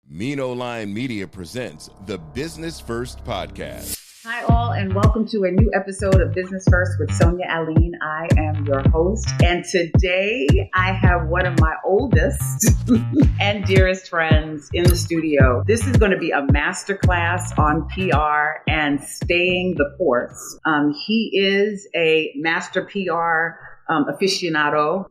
Mino Line Media presents the Business First Podcast. Hi all, and welcome to a new episode of Business First with Sonia Aline. I am your host, and today I have one of my oldest and dearest friends in the studio. This is going to be a masterclass on PR and staying the course. He is a master PR aficionado,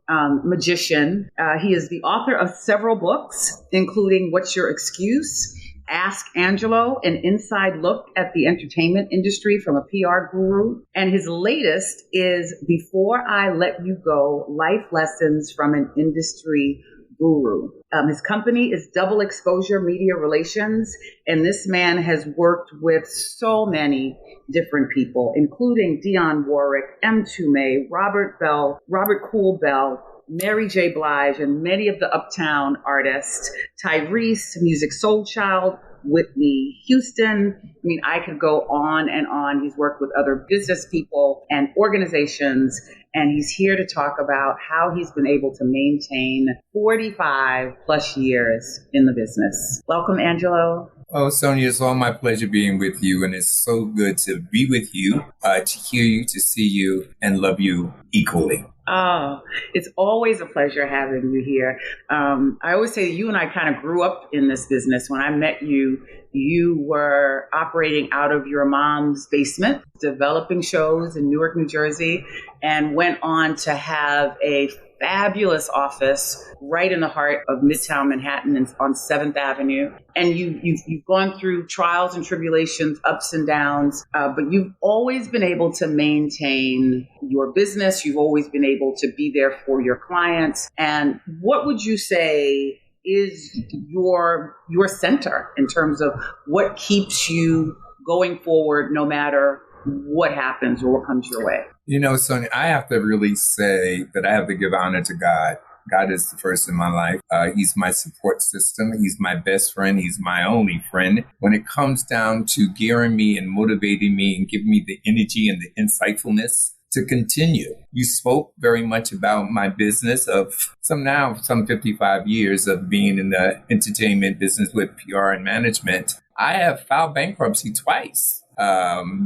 magician. He is the author of several books, including What's Your Excuse? Ask Angelo, an inside look at the entertainment industry from a PR guru. And his latest is Before I Let You Go, Life Lessons from an Industry Guru. His company is Double Exposure Media Relations, and this man has worked with so many different people, including Dionne Warwick, Mtume, Robert Cool Bell, Mary J. Blige, and many of the Uptown artists, Tyrese, Music Soul Child, Whitney Houston. I mean, I could go on and on. He's worked with other business people and organizations, and he's here to talk about how he's been able to maintain 45 plus years in the business. Welcome, Angelo. Oh, Sonia, it's all my pleasure being with you, and it's so good to be with you, to hear you, to see you, and love you equally. Oh, it's always a pleasure having you here. I always say you and I kind of grew up in this business. When I met you, you were operating out of your mom's basement, developing shows in Newark, New Jersey, and went on to have a fabulous office right in the heart of Midtown Manhattan and on 7th Avenue. And you've gone through trials and tribulations, ups and downs, but you've always been able to maintain your business. You've always been able to be there for your clients. And what would you say is your center in terms of what keeps you going forward no matter what happens or what comes your way? You know, Sonia, I have to really say that I have to give honor to God. God is the first in my life. He's my support system. He's my best friend. He's my only friend. When it comes down to gearing me and motivating me and giving me the energy and the insightfulness to continue. You spoke very much about my business of some 55 years of being in the entertainment business with PR and management. I have filed bankruptcy twice.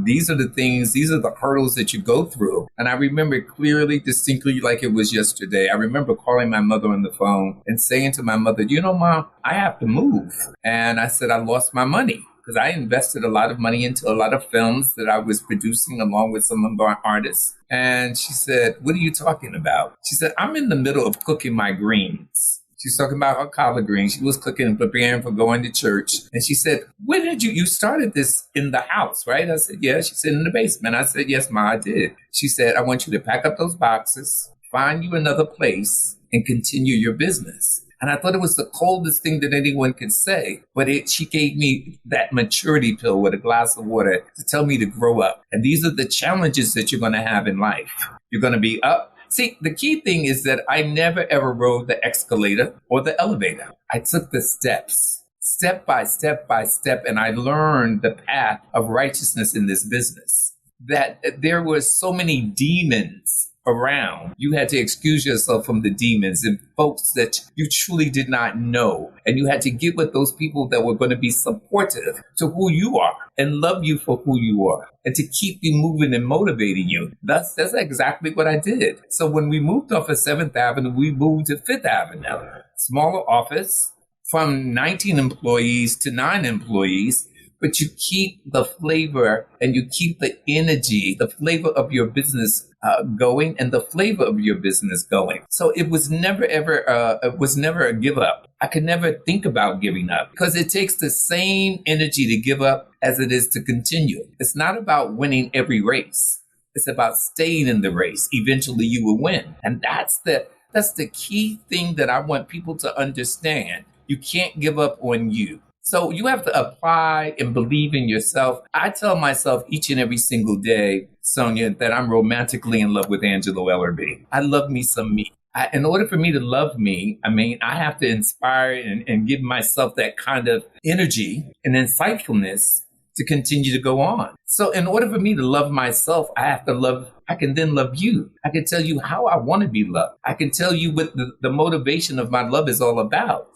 These are the hurdles that you go through. And I remember clearly, distinctly, like it was yesterday. I remember calling my mother on the phone and saying to my mother, you know, Mom, I have to move. And I said, I lost my money because I invested a lot of money into a lot of films that I was producing along with some of our artists. And she said, what are you talking about? She said, I'm in the middle of cooking my greens. She's talking about her collard greens. She was cooking and preparing for going to church. And she said, when did you started this in the house, right? I said, yeah. She said, in the basement. I said, yes, Ma, I did. She said, I want you to pack up those boxes, find you another place, and continue your business. And I thought it was the coldest thing that anyone could say. But she gave me that maturity pill with a glass of water to tell me to grow up. And these are the challenges that you're going to have in life. You're going to be up. See, the key thing is that I never ever rode the escalator or the elevator. I took the steps, step by step by step, and I learned the path of righteousness in this business. That there were so many demons around. You had to excuse yourself from the demons and folks that you truly did not know. And you had to get with those people that were going to be supportive to who you are and love you for who you are and to keep you moving and motivating you. That's exactly what I did. So when we moved off of 7th Avenue, we moved to 5th Avenue. Smaller office from 19 employees to 9 employees. But you keep the flavor and you keep the energy, the flavor of your business going and the flavor of your business going. So it was never a give up. I could never think about giving up because it takes the same energy to give up as it is to continue. It's not about winning every race. It's about staying in the race. Eventually you will win. And that's the key thing that I want people to understand. You can't give up on you. So you have to apply and believe in yourself. I tell myself each and every single day, Sonia, that I'm romantically in love with Angelo Ellerbee. I love me some me. In order for me to love me, I have to inspire and give myself that kind of energy and insightfulness to continue to go on. So in order for me to love myself, I can then love you. I can tell you how I want to be loved. I can tell you what the motivation of my love is all about.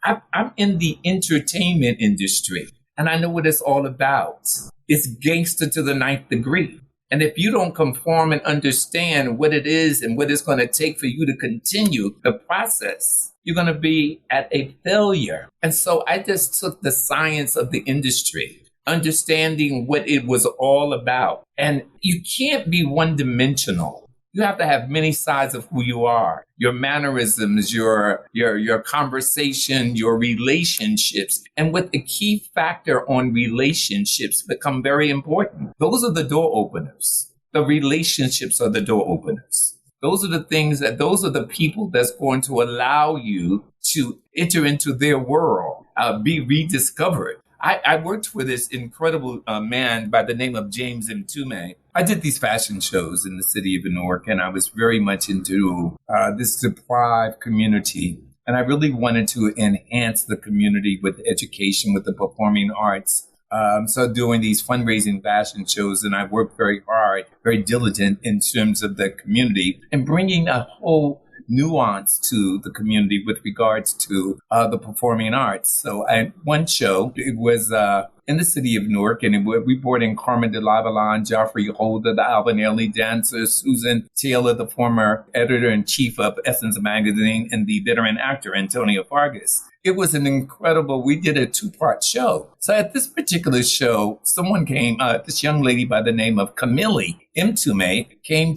I'm in the entertainment industry, and I know what it's all about. It's gangster to the ninth degree. And if you don't conform and understand what it is and what it's going to take for you to continue the process, you're going to be at a failure. And so I just took the science of the industry, understanding what it was all about. And you can't be one-dimensional. You have to have many sides of who you are, your mannerisms, your conversation, your relationships. And what the key factor on relationships become very important. Those are the door openers. The relationships are the door openers. Those are the people that's going to allow you to enter into their world, be rediscovered. I worked for this incredible man by the name of James Mtume. I did these fashion shows in the city of Newark, and I was very much into this deprived community. And I really wanted to enhance the community with education, with the performing arts. So doing these fundraising fashion shows, and I worked very hard, very diligent in terms of the community and bringing a whole nuance to the community with regards to the performing arts. So one show, it was in the city of Newark, and we brought in Carmen de Lavalon, Geoffrey Holder, the Albanelli dancer, Susan Taylor, the former editor-in-chief of Essence Magazine, and the veteran actor Antonio Vargas. It was an incredible, we did a 2-part show. So at this particular show, someone came, this young lady by the name of Camille Mtume came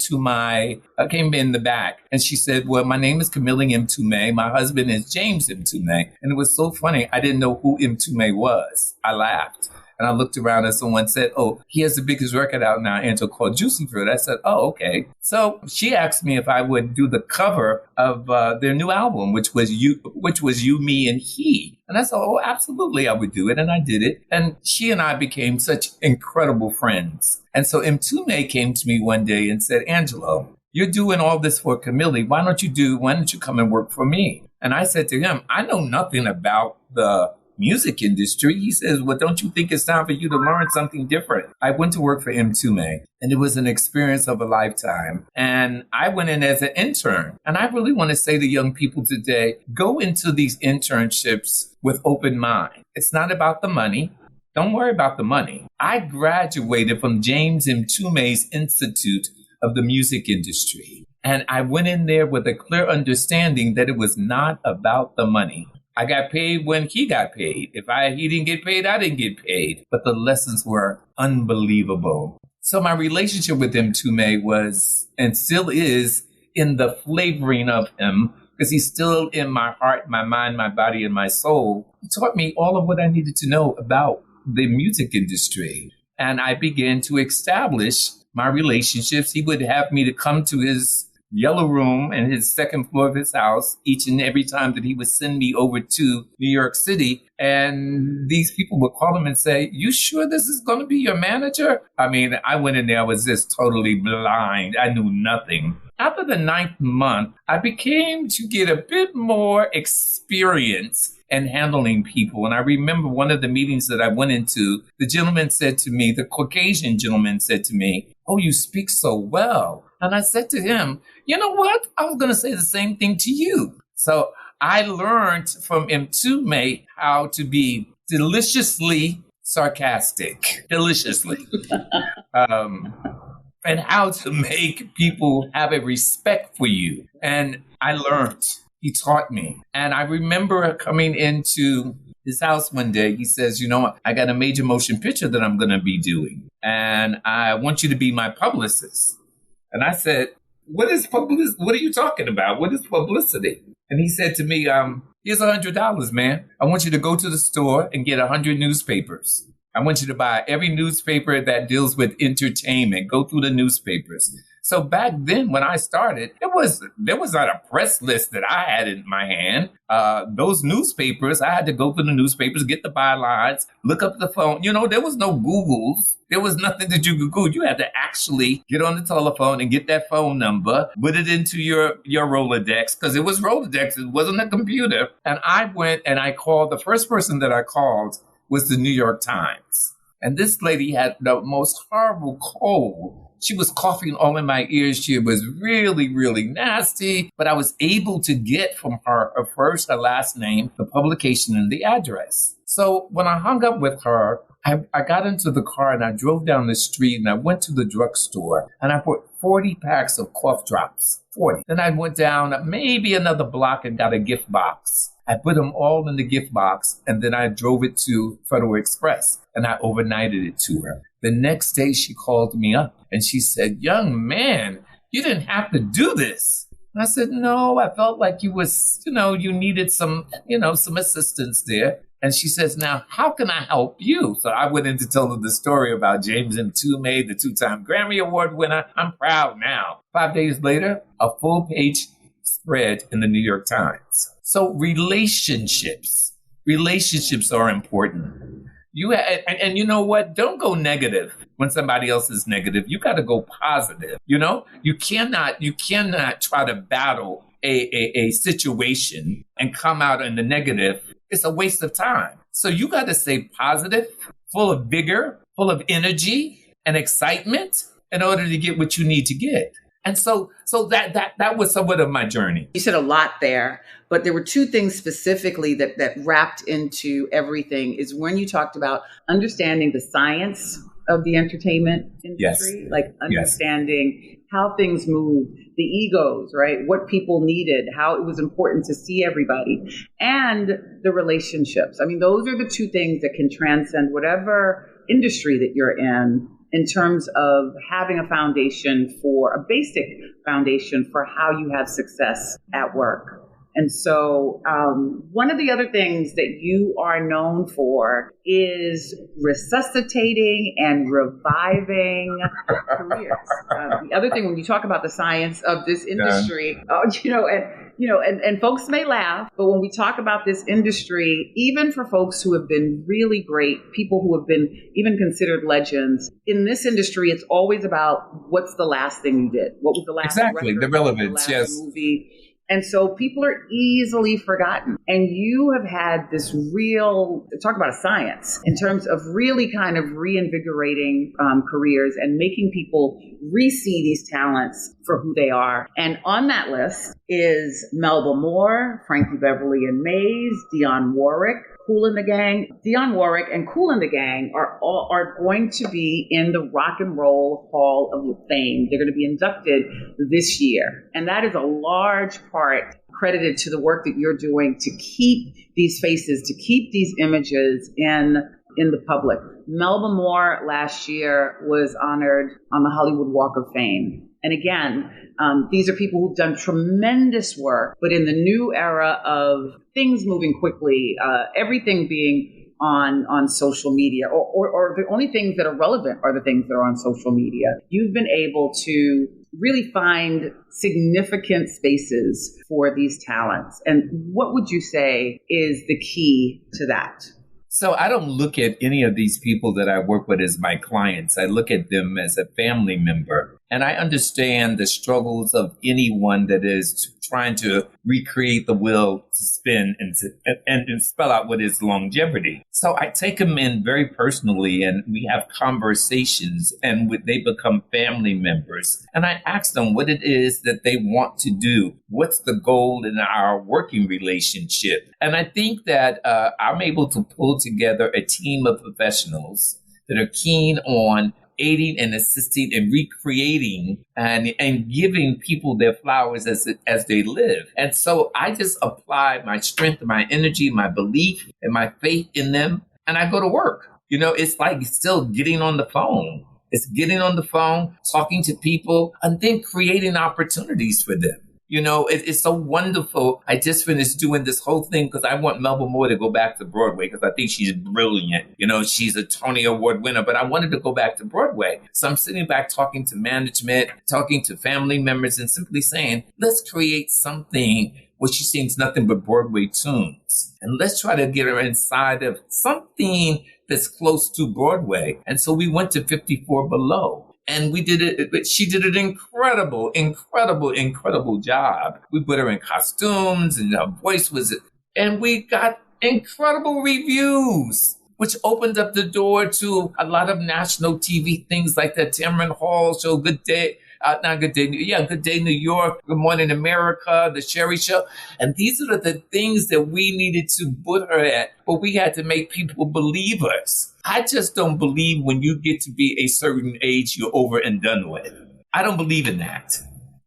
in the back, and she said, well, my name is Camille Mtume. My husband is James Mtume. And it was so funny. I didn't know who Mtume was. I laughed. And I looked around and someone said, oh, he has the biggest record out now, Angelo, called Juicy Fruit. I said, oh, okay. So she asked me if I would do the cover of their new album, which was You, Me, and He. And I said, oh, absolutely, I would do it. And I did it. And she and I became such incredible friends. And so Mtume came to me one day and said, Angelo, you're doing all this for Camille. Why don't you come and work for me? And I said to him, I know nothing about the music industry. He says, well, don't you think it's time for you to learn something different? I went to work for Mtume, and it was an experience of a lifetime. And I went in as an intern. And I really want to say to young people today, go into these internships with open mind. It's not about the money. Don't worry about the money. I graduated from James Mtume's Institute of the Music Industry. And I went in there with a clear understanding that it was not about the money. I got paid when he got paid. If he didn't get paid, I didn't get paid. But the lessons were unbelievable. So my relationship with Mtume was, and still is, in the flavoring of him, because he's still in my heart, my mind, my body, and my soul. He taught me all of what I needed to know about the music industry. And I began to establish my relationships. He would have me to come to his yellow room and his second floor of his house each and every time that he would send me over to New York City. And these people would call him and say, you sure this is going to be your manager? I mean, I went in there, I was just totally blind. I knew nothing. After the 9th month, I began to get a bit more experience in handling people. And I remember one of the meetings that I went into, the gentleman said to me, the Caucasian gentleman said to me, oh, you speak so well. And I said to him, you know what? I was going to say the same thing to you. So I learned from Mtume how to be deliciously sarcastic, and how to make people have a respect for you. And I learned. He taught me. And I remember coming into his house one day. He says, you know, I got a major motion picture that I'm going to be doing, and I want you to be my publicist. And I said, what is publicity? What are you talking about? What is publicity? And he said to me, here's $100, man. I want you to go to the store and get 100 newspapers. I want you to buy every newspaper that deals with entertainment. Go through the newspapers. So back then, when I started, there was not a press list that I had in my hand. Those newspapers, I had to go through the newspapers, get the bylines, look up the phone. You know, there was no Googles. There was nothing that you could Google. You had to actually get on the telephone and get that phone number, put it into your Rolodex, because it was Rolodex. It wasn't a computer. And I went and I called, the first person that I called was the New York Times. And this lady had the most horrible cold. She was coughing all in my ears. She was really, really nasty. But I was able to get from her first, her last name, the publication, and the address. So when I hung up with her, I got into the car and I drove down the street and I went to the drugstore and I bought 40 packs of cough drops. 40. Then I went down maybe another block and got a gift box. I put them all in the gift box and then I drove it to Federal Express and I overnighted it to her. The next day she called me up and she said, "Young man, you didn't have to do this." And I said, "No, I felt like you needed some assistance there." And she says, "Now, how can I help you?" So I went in to tell her the story about James Mtume, the 2-time Grammy Award winner. I'm proud now. 5 days later, a full-page spread in the New York Times. So relationships are important. And you know what? Don't go negative when somebody else is negative. You got to go positive. You cannot try to battle a situation and come out in the negative. It's a waste of time. So you got to stay positive, full of vigor, full of energy and excitement in order to get what you need to get. And so that was somewhat of my journey. You said a lot there, but there were two things specifically that wrapped into everything is when you talked about understanding the science of the entertainment industry, Yes. like understanding how things move, the egos, right? What people needed, how it was important to see everybody, and the relationships. I mean, those are the two things that can transcend whatever industry that you're in terms of having a basic foundation for how you have success at work. And so one of the other things that you are known for is resuscitating and reviving careers. The other thing, when you talk about the science of this industry, and folks may laugh, but when we talk about this industry, even for folks who have been really great, people who have been even considered legends, in this industry, it's always about what's the last thing you did? What was the last record, the relevance, the last movie? And so people are easily forgotten. And you have had this talk about a science in terms of really kind of reinvigorating careers and making people re-see these talents for who they are. And on that list is Melba Moore, Frankie Beverly and Mays, Dionne Warwick, Kool and the Gang. Dionne Warwick and Kool and the Gang are going to be in the Rock and Roll Hall of Fame. They're going to be inducted this year. And that is a large part credited to the work that you're doing to keep these faces, to keep these images in the public. Melba Moore last year was honored on the Hollywood Walk of Fame. And again, these are people who've done tremendous work, but in the new era of things moving quickly, everything being on social media, or the only things that are relevant are the things that are on social media, you've been able to really find significant spaces for these talents. And what would you say is the key to that? So I don't look at any of these people that I work with as my clients. I look at them as a family member. And I understand the struggles of anyone that is trying to recreate the wheel to spin and spell out what is longevity. So I take them in very personally and we have conversations and they become family members. And I ask them what it is that they want to do. What's the goal in our working relationship? And I think that I'm able to pull together a team of professionals that are keen on aiding and assisting and recreating and giving people their flowers as they live. And so I just apply my strength, my energy, my belief, and my faith in them, and I go to work. It's like still getting on the phone. It's getting on the phone, talking to people, and then creating opportunities for them. It's so wonderful. I just finished doing this whole thing because I want Melba Moore to go back to Broadway because I think she's brilliant. She's a Tony Award winner, but I wanted to go back to Broadway. So I'm sitting back talking to management, talking to family members, and simply saying, let's create something where she sings nothing but Broadway tunes. And let's try to get her inside of something that's close to Broadway. And so we went to 54 Below. And we did it. She did an incredible job. We put her in costumes and her voice was, and we got incredible reviews which opened up the door to a lot of national TV things like the Tamron Hall show, Good Day. Good Day New York, Good Morning America, The Sherry Show. And these are the things that we needed to put her at, but we had to make people believers. I just don't believe when you get to be a certain age, you're over and done with. I don't believe in that.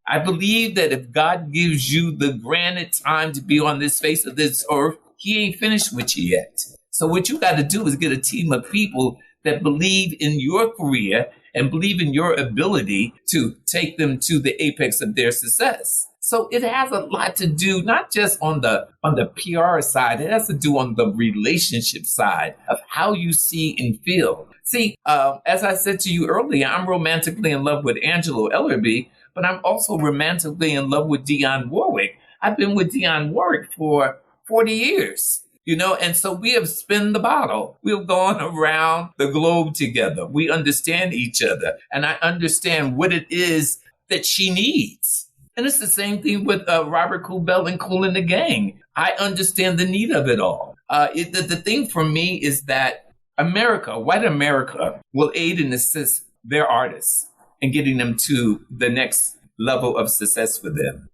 I believe that if God gives you the granted time to be on this face of this earth, he ain't finished with you yet. So what you got to do is get a team of people that believe in your career and believe in your ability to take them to the apex of their success. So it has a lot to do, not just on the PR side, it has to do on the relationship side of how you see and feel. See, as I said to you earlier, I'm romantically in love with Angelo Ellerbee, but I'm also romantically in love with Dionne Warwick. I've been with Dionne Warwick for 40 years. And so we have spun the bottle. We've gone around the globe together. We understand each other. And I understand what it is that she needs. And it's the same thing with Robert Kubel and Kool and the Gang. I understand the need of it all. The thing for me is that white America, will aid and assist their artists in getting them to the next level of success for them.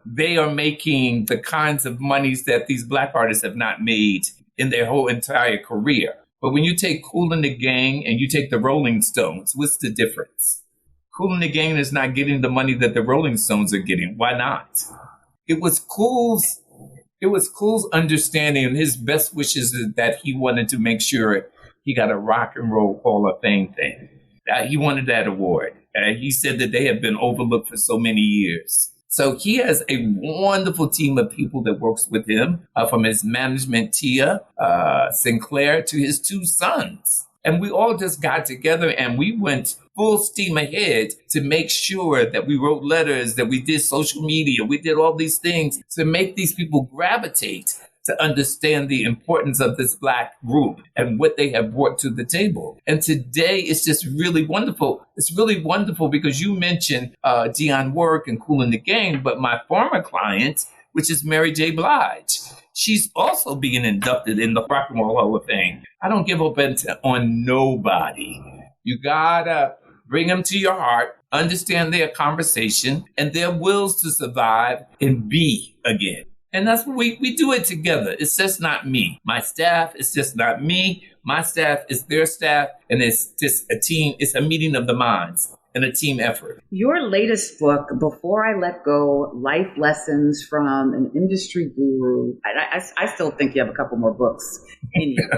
They are making the kinds of monies that these Black artists have not made in their whole entire career. But when you take Kool and the Gang and you take the Rolling Stones, what's the difference? Kool and the Gang is not getting the money that the Rolling Stones are getting. Why not? It was Kool's understanding and his best wishes is that he wanted to make sure he got a Rock and Roll Hall of Fame thing. He wanted that award. He said that they have been overlooked for so many years. So he has a wonderful team of people that works with him, from his management, Tia Sinclair, to his two sons. And we all just got together and we went full steam ahead to make sure that we wrote letters, that we did social media, we did all these things to make these people gravitate to understand the importance of this Black group and what they have brought to the table. And today it's just really wonderful. It's really wonderful because you mentioned Dionne Warwick and Kool and the Gang, but my former client, which is Mary J. Blige, she's also being inducted in the Rock and Roll Hall of Fame. I don't give up on nobody. You gotta bring them to your heart, understand their conversation and their wills to survive and be again. And that's what we do it together. It's just not me. My staff is just not me. My staff is their staff. And it's just a team. It's a meeting of the minds and a team effort. Your latest book, Before I Let Go, Life Lessons from an Industry Guru. I still think you have a couple more books in you.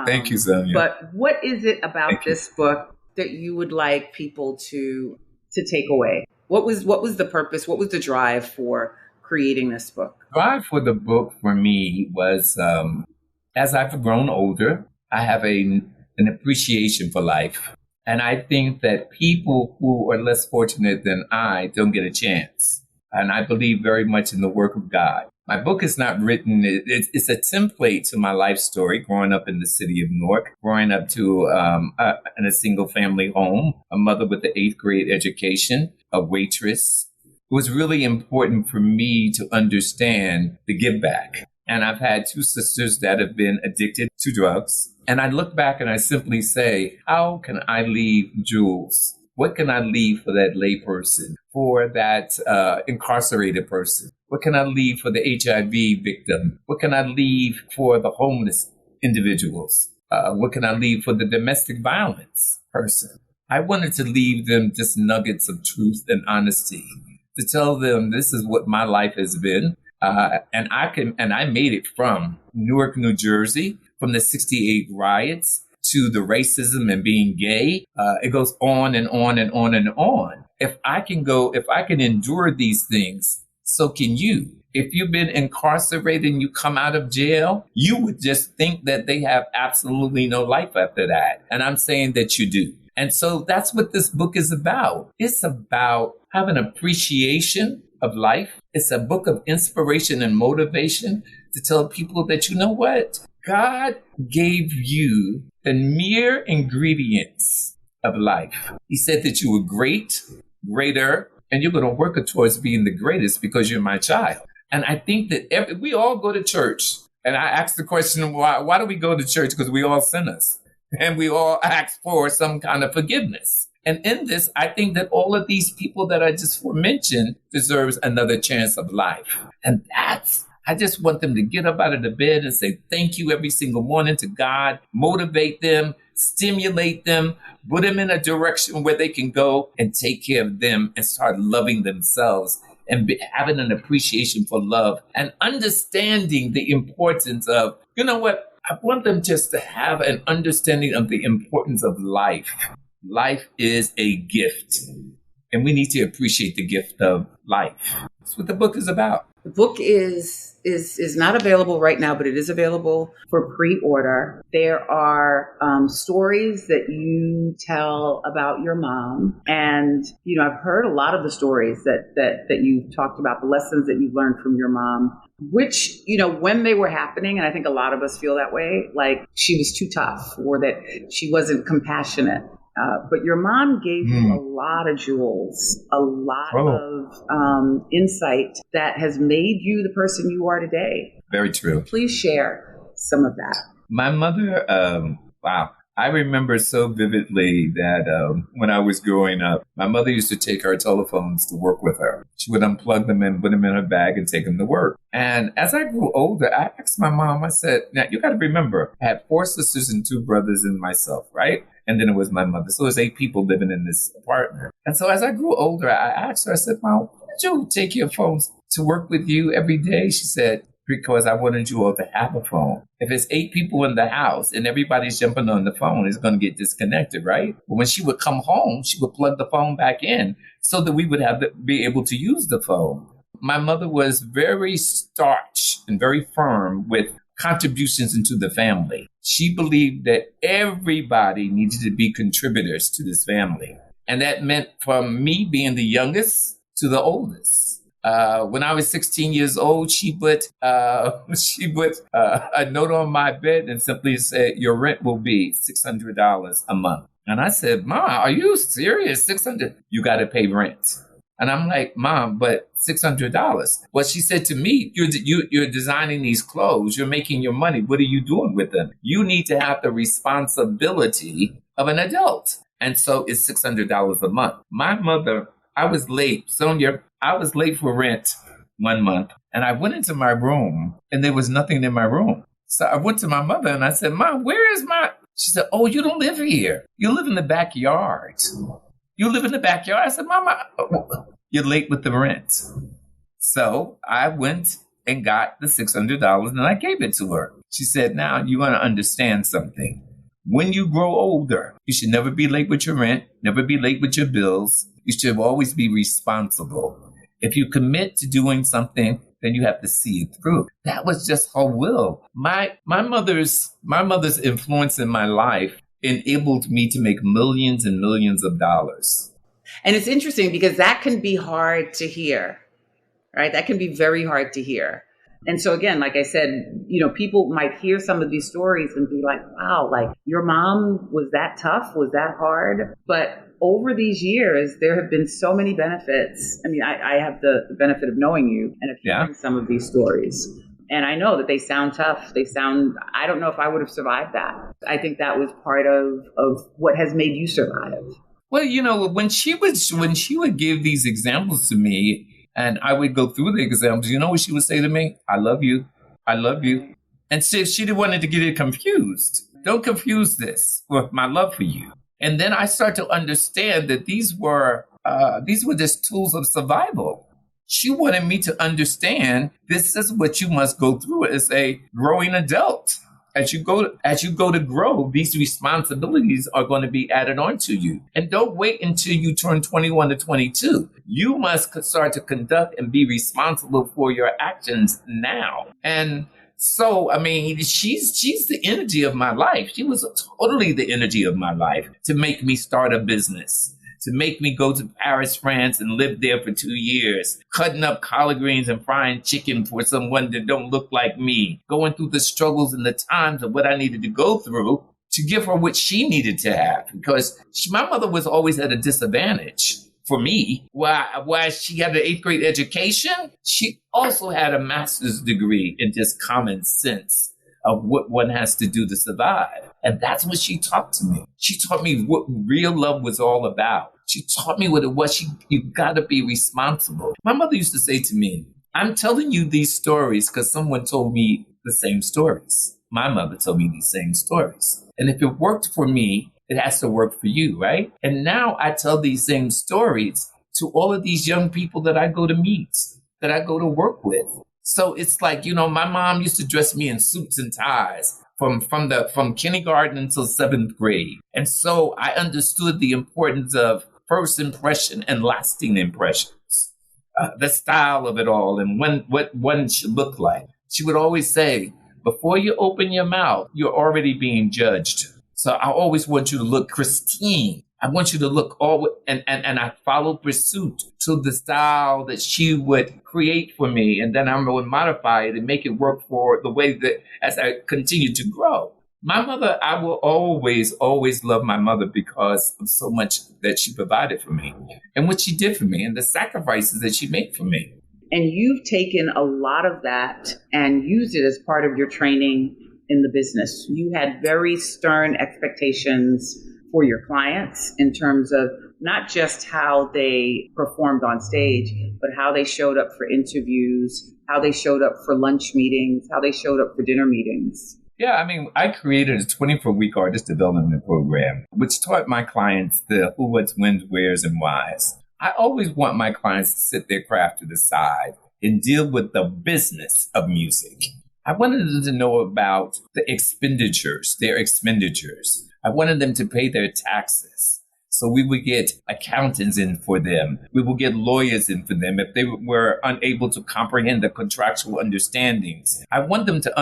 Thank you, Sonia. But what is it about this book that you would like people to take away? What was the purpose? What was the drive for creating this book? The drive for the book for me was, as I've grown older, I have an appreciation for life. And I think that people who are less fortunate than I don't get a chance. And I believe very much in the work of God. My book is not written, it's a template to my life story, growing up in the city of Newark, growing up in a single family home, a mother with an 8th grade education, a waitress. It was really important for me to understand the give back. And I've had 2 sisters that have been addicted to drugs. And I look back and I simply say, how can I leave jewels? What can I leave for that lay person, for that incarcerated person? What can I leave for the HIV victim? What can I leave for the homeless individuals? What can I leave for the domestic violence person? I wanted to leave them just nuggets of truth and honesty, to tell them this is what my life has been. And I made it from Newark, New Jersey, from the '68 riots to the racism and being gay. It goes on and on and on and on. If I can endure these things, so can you. If you've been incarcerated and you come out of jail, you would just think that they have absolutely no life after that. And I'm saying that you do. And so that's what this book is about. It's about having appreciation of life. It's a book of inspiration and motivation to tell people that, you know what? God gave you the mere ingredients of life. He said that you were great, greater, and you're going to work towards being the greatest because you're my child. And I think that we all go to church. And I asked the question, why do we go to church? Because we all sinners and we all ask for some kind of forgiveness. And in this, I think that all of these people that I just mentioned deserves another chance of life. And I just want them to get up out of the bed and say thank you every single morning to God, motivate them, stimulate them, put them in a direction where they can go and take care of them and start loving themselves and having an appreciation for love and understanding the importance of, you know what? I want them just to have an understanding of the importance of life. Life is a gift, and we need to appreciate the gift of life. That's what the book is about. The book is not available right now, but it is available for pre-order. There are stories that you tell about your mom. And, I've heard a lot of the stories that you've talked about, the lessons that you've learned from your mom, which, when they were happening, and I think a lot of us feel that way, like she was too tough or that she wasn't compassionate. But your mom gave you a lot of jewels, a lot of insight that has made you the person you are today. Very true. Please share some of that. My mother, wow. I remember so vividly that when I was growing up, my mother used to take her telephones to work with her. She would unplug them and put them in her bag and take them to work. And as I grew older, I asked my mom, I said, now you got to remember, I had 4 sisters and 2 brothers and myself, right? And then it was my mother. So there's 8 people living in this apartment. And so as I grew older, I asked her, I said, Mom, why did you take your phones to work with you every day? She said, because I wanted you all to have a phone. If it's 8 people in the house and everybody's jumping on the phone, it's going to get disconnected, right? But when she would come home, she would plug the phone back in so that we would be able to use the phone. My mother was very starch and very firm with contributions into the family. She believed that everybody needed to be contributors to this family. And that meant from me being the youngest to the oldest. When I was 16 years old, she put a note on my bed and simply said, your rent will be $600 a month. And I said, Mom, are you serious? $600? You got to pay rent. And I'm like, Mom, but $600. Well, she said to me, you're designing these clothes. You're making your money. What are you doing with them? You need to have the responsibility of an adult. And so it's $600 a month. My mother, I was late. Sonia, I was late for rent one month. And I went into my room and there was nothing in my room. So I went to my mother and I said, Mom, where is my... She said, oh, you don't live here. You live in the backyard. You live in the backyard. I said, Mama, you're late with the rent. So I went and got the $600 and I gave it to her. She said, now you want to understand something. When you grow older, you should never be late with your rent, never be late with your bills. You should always be responsible. If you commit to doing something, then you have to see it through. That was just her will. My mother's influence in my life enabled me to make millions and millions of dollars. And it's interesting because that can be hard to hear, right? That can be very hard to hear. And so again, like I said, people might hear some of these stories and be like, wow, like your mom was that tough? Was that hard? But over these years, there have been so many benefits. I mean, I have the benefit of knowing you and of hearing some of these stories. And I know that they sound tough. I don't know if I would have survived that. I think that was part of what has made you survive. Well, when she would give these examples to me and I would go through the examples, you know what she would say to me? I love you. I love you. And she didn't want to get it confused. Don't confuse this with my love for you. And then I start to understand that these were just tools of survival. She wanted me to understand this is what you must go through as a growing adult. As you go to grow, these responsibilities are going to be added on to you. And don't wait until you turn 21 to 22. You must start to conduct and be responsible for your actions now. And so, I mean, she's the energy of my life. She was totally the energy of my life to make me start a business, to make me go to Paris, France and live there for 2 years, cutting up collard greens and frying chicken for someone that don't look like me, going through the struggles and the times of what I needed to go through to give her what she needed to have, because my mother was always at a disadvantage. for me. While she had an 8th grade education, she also had a master's degree in just common sense of what one has to do to survive. And that's what she taught to me. She taught me what real love was all about. She taught me what it was. You got to be responsible. My mother used to say to me, I'm telling you these stories because someone told me the same stories. My mother told me these same stories. And if it worked for me, it has to work for you, right? And now I tell these same stories to all of these young people that I go to meet, that I go to work with. So it's like, my mom used to dress me in suits and ties from kindergarten until 7th grade. And so I understood the importance of first impression and lasting impressions, the style of it all and what one should look like. She would always say, before you open your mouth, you're already being judged. So I always want you to look pristine. I want you to look and I followed pursuit to the style that she would create for me. And then I would modify it and make it work for the way that as I continue to grow. My mother, I will always, always love my mother because of so much that she provided for me and what she did for me and the sacrifices that she made for me. And you've taken a lot of that and used it as part of your training in the business. You had very stern expectations for your clients in terms of not just how they performed on stage, but how they showed up for interviews, how they showed up for lunch meetings, how they showed up for dinner meetings. Yeah, I created a 24-week artist development program, which taught my clients the who, what's, when's, where's, and why's. I always want my clients to sit their craft to the side and deal with the business of music. I wanted them to know about their expenditures. I wanted them to pay their taxes. So we would get accountants in for them. We would get lawyers in for them if they were unable to comprehend the contractual understandings. I wanted them to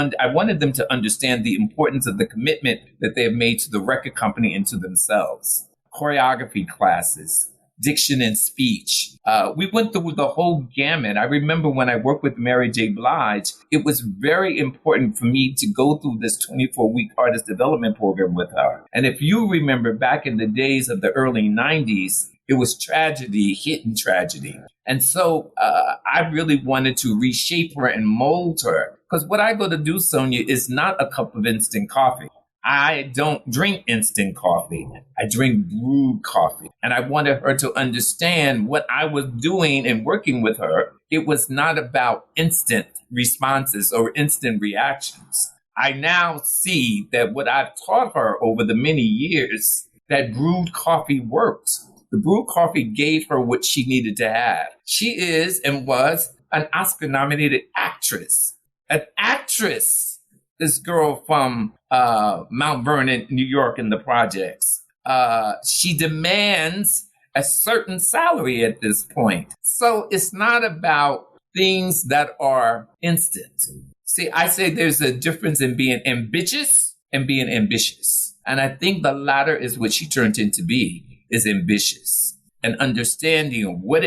understand the importance of the commitment that they have made to the record company and to themselves. Choreography classes, diction and speech. We went through the whole gamut. I remember when I worked with Mary J. Blige, it was very important for me to go through this 24-week artist development program with her. And if you remember back in the days of the early 90s, it was tragedy hitting tragedy. And so I really wanted to reshape her and mold her. Because what I go to do, Sonia, is not a cup of instant coffee. I don't drink instant coffee. I drink brewed coffee. And I wanted her to understand what I was doing and working with her. It was not about instant responses or instant reactions. I now see that what I've taught her over the many years, that brewed coffee worked. The brewed coffee gave her what she needed to have. She is and was an Oscar-nominated actress. An actress. This girl from Mount Vernon, New York, in the projects. She demands a certain salary at this point. So it's not about things that are instant. See, I say there's a difference in being ambitious and being ambitious. And I think the latter is what she turned into be, is ambitious. And understanding what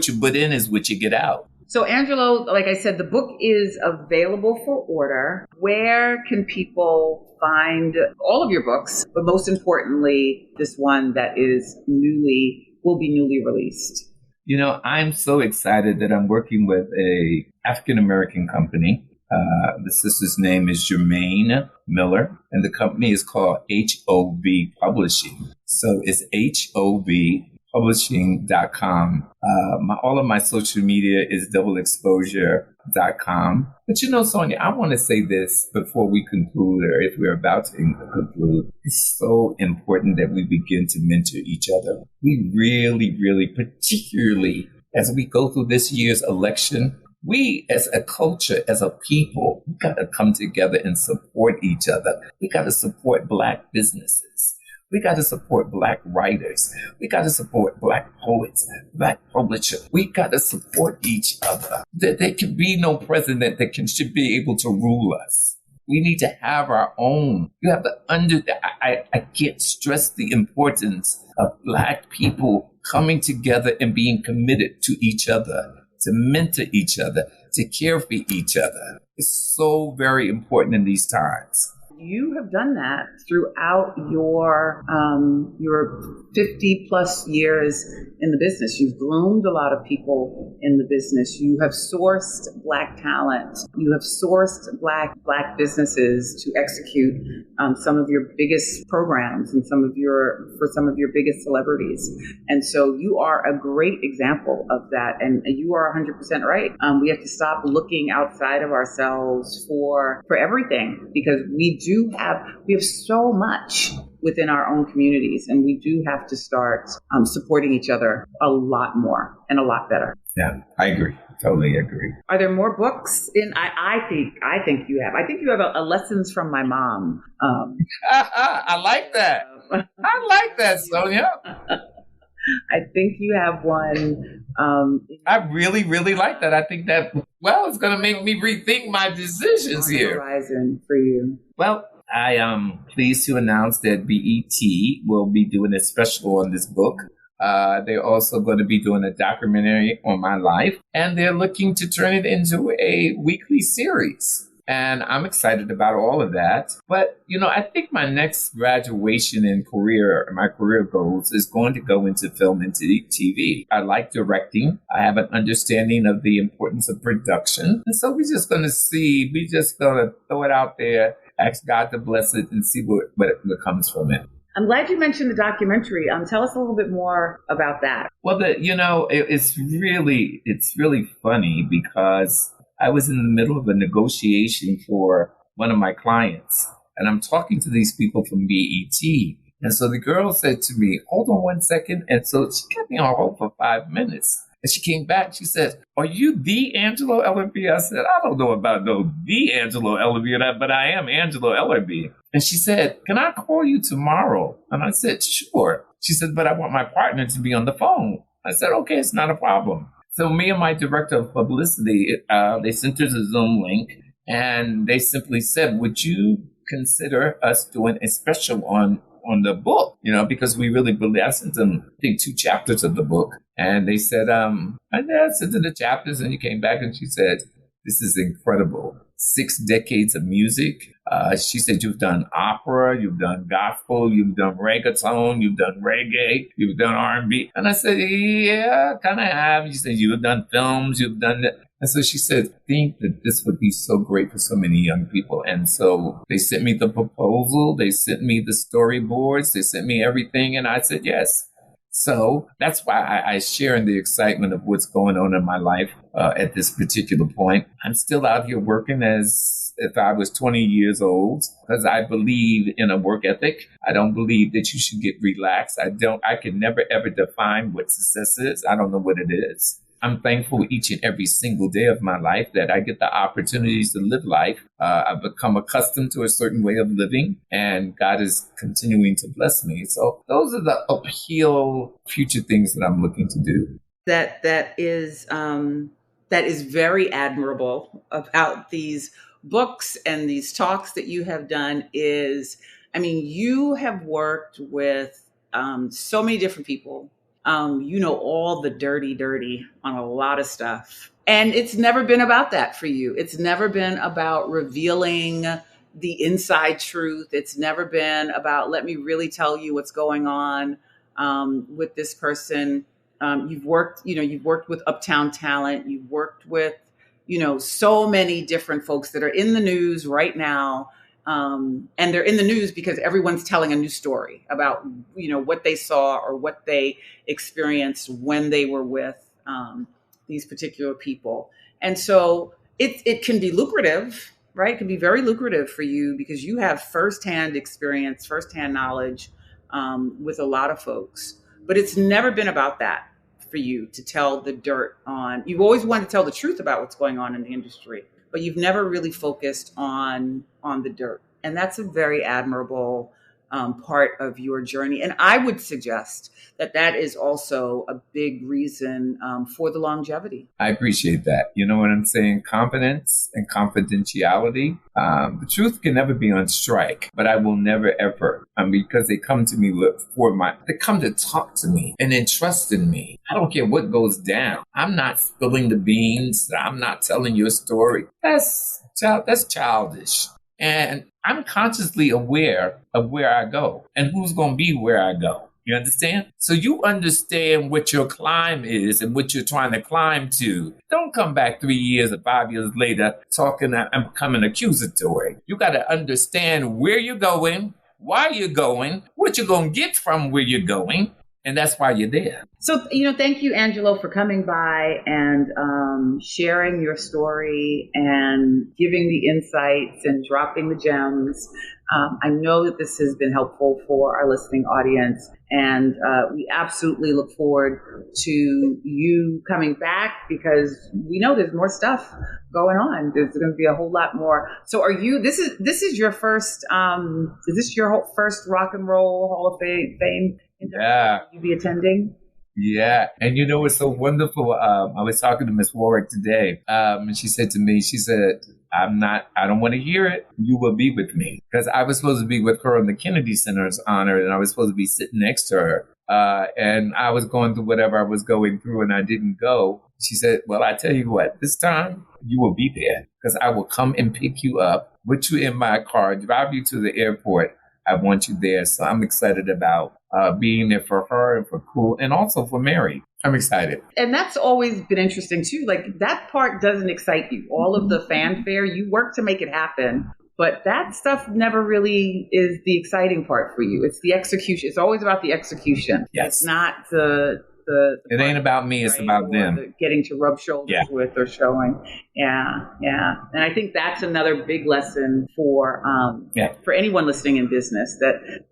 you put in is what you get out. So Angelo, like I said, the book is available for order. Where can people find all of your books, but most importantly, this one that will be newly released? I'm so excited that I'm working with a African-American company. The sister's name is Jermaine Miller, and the company is called HOV Publishing. So it's HOVpublishing.com. All of my social media is doubleexposure.com. But Sonia, I want to say this before we conclude, or if we're about to conclude. It's so important that we begin to mentor each other. We really, really, particularly as we go through this year's election, we as a culture, as a people, we got to come together and support each other. We got to support Black businesses. We got to support Black writers. We got to support Black poets, Black publishers. We got to support each other. There can be no president that should be able to rule us. We need to have our own. You have to I can't stress the importance of Black people coming together and being committed to each other, to mentor each other, to care for each other. It's so very important in these times. you have done that throughout your 50 plus years in the business. You've groomed a lot of people in the business. You have sourced Black talent. You have sourced Black businesses to execute some of your biggest programs and some of your biggest celebrities. And so you are a great example of that. And you are 100% right. We have to stop looking outside of ourselves for everything, because we have so much within our own communities, and we do have to start supporting each other a lot more and a lot better. Yeah, I agree. Totally agree. Are there more books? I think you have. I think you have a Lessons from My Mom. I like that. I like that, Sonia. I think you have one. I really, really like that. I think that, it's going to make me rethink my decisions here. Horizon for you. Well, I am pleased to announce that BET will be doing a special on this book. They're also going to be doing a documentary on my life, and they're looking to turn it into a weekly series. And I'm excited about all of that. But, I think my next graduation in my career goals is going to go into film and TV. I like directing. I have an understanding of the importance of production. And so we're just going to throw it out there, ask God to bless it, and see what comes from it. I'm glad you mentioned the documentary. Tell us a little bit more about that. Well, it's really funny because I was in the middle of a negotiation for one of my clients, and I'm talking to these people from BET. And so the girl said to me, "Hold on one second." And so she kept me on hold for 5 minutes. And she came back. She said, "Are you the Angelo Ellerbee?" I said, "I don't know about the Angelo Ellerbee, but I am Angelo Ellerbee." And she said, "Can I call you tomorrow?" And I said, "Sure." She said, "But I want my partner to be on the phone." I said, "Okay, it's not a problem." So me and my director of publicity, they sent her the Zoom link, and they simply said, "Would you consider us doing a special on the book?" Because we really believe. I sent them, I think, 2 chapters of the book, and they said, I sent them the chapters, and you came back and she said, "This is incredible. 6 decades of music." She said, "You've done opera, you've done gospel, you've done reggaeton, you've done reggae, you've done R&B. And I said, "Yeah, kind of have." She said, "You've done films, you've done that." And so she said, "I think that this would be so great for so many young people." And so they sent me the proposal, they sent me the storyboards, they sent me everything, and I said yes. So that's why I share in the excitement of what's going on in my life at this particular point. I'm still out here working as if I was 20 years old, because I believe in a work ethic. I don't believe that you should get relaxed. I can never, ever define what success is. I don't know what it is. I'm thankful each and every single day of my life that I get the opportunities to live life. I've become accustomed to a certain way of living, and God is continuing to bless me. So those are the uphill future things that I'm looking to do. That is very admirable about these books and these talks that you have done. You have worked with so many different people. All the dirty on a lot of stuff. And it's never been about that for you. It's never been about revealing the inside truth. It's never been about, let me really tell you what's going on with this person. You've worked with Uptown Talent. You've worked with, so many different folks that are in the news right now. And they're in the news because everyone's telling a new story about, what they saw or what they experienced when they were with these particular people. And so it can be lucrative, right? It can be very lucrative for you because you have firsthand experience, firsthand knowledge with a lot of folks. But it's never been about that for you to tell the dirt on. You've always wanted to tell the truth about what's going on in the industry, but you've never really focused on the dirt. And that's a very admirable part of your journey. And I would suggest that is also a big reason for the longevity. I appreciate that. You know what I'm saying? Confidence and confidentiality. The truth can never be on strike, but I will never ever, because they come to me they come to talk to me and entrust in me. I don't care what goes down. I'm not spilling the beans. I'm not telling your story. That's childish. And I'm consciously aware of where I go and who's going to be where I go. You understand? So you understand what your climb is and what you're trying to climb to. Don't come back 3 years or 5 years later talking I'm becoming accusatory. You got to understand where you're going, why you're going, what you're going to get from where you're going. And that's why you're there. So, thank you, Angelo, for coming by and sharing your story and giving the insights and dropping the gems. I know that this has been helpful for our listening audience, and we absolutely look forward to you coming back because we know there's more stuff going on. There's going to be a whole lot more. So this is your first, is this your first Rock and Roll Hall of Fame? Yeah. You be attending? Yeah. And it's so wonderful. I was talking to Miss Warwick today, and she said to me, I don't want to hear it. You will be with me. Because I was supposed to be with her on the Kennedy Center's honor, and I was supposed to be sitting next to her. And I was going through whatever I was going through, and I didn't go. She said, well, I tell you what, this time you will be there because I will come and pick you up, put you in my car, drive you to the airport. I want you there. So I'm excited about being there for her and for Cool and also for Mary. I'm excited. And that's always been interesting too. Like that part doesn't excite you. All of the fanfare, you work to make it happen. But that stuff never really is the exciting part for you. It's the execution. It's always about the execution. Yes. It's not the it ain't about me. It's about them. Getting to rub shoulders with or showing. Yeah. And I think that's another big lesson for anyone listening in business,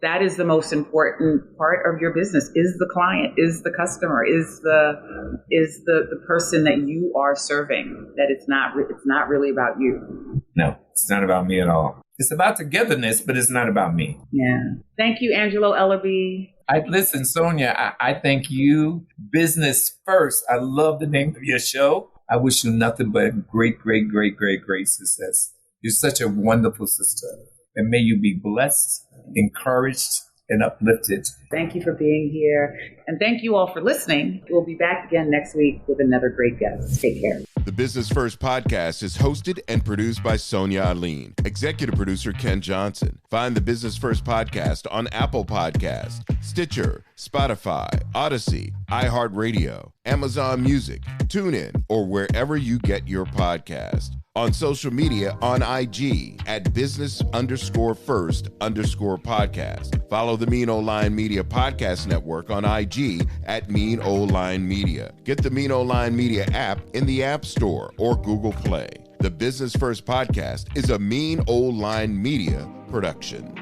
that is the most important part of your business is the client, is the customer, is the person that you are serving, that it's not really about you. No, it's not about me at all. It's about togetherness, but it's not about me. Yeah. Thank you, Angelo Ellerbee. Listen, Sonia, I thank you. Business First. I love the name of your show. I wish you nothing but great, great, great, great, great success. You're such a wonderful sister. And may you be blessed, encouraged, and uplifted. Thank you for being here. And thank you all for listening. We'll be back again next week with another great guest. Take care. The Business First podcast is hosted and produced by Sonia Aline. Executive producer Ken Johnson. Find the Business First podcast on Apple Podcasts, Stitcher, Spotify, Odyssey, iHeartRadio, Amazon Music, TuneIn, or wherever you get your podcast. On social media on IG at business_first_podcast. Follow the Mean Old Line Media Podcast Network on IG at Mean Old Line Media. Get the Mean Old Line Media app in the App Store or Google Play. The Business First Podcast is a Mean Old Line Media production.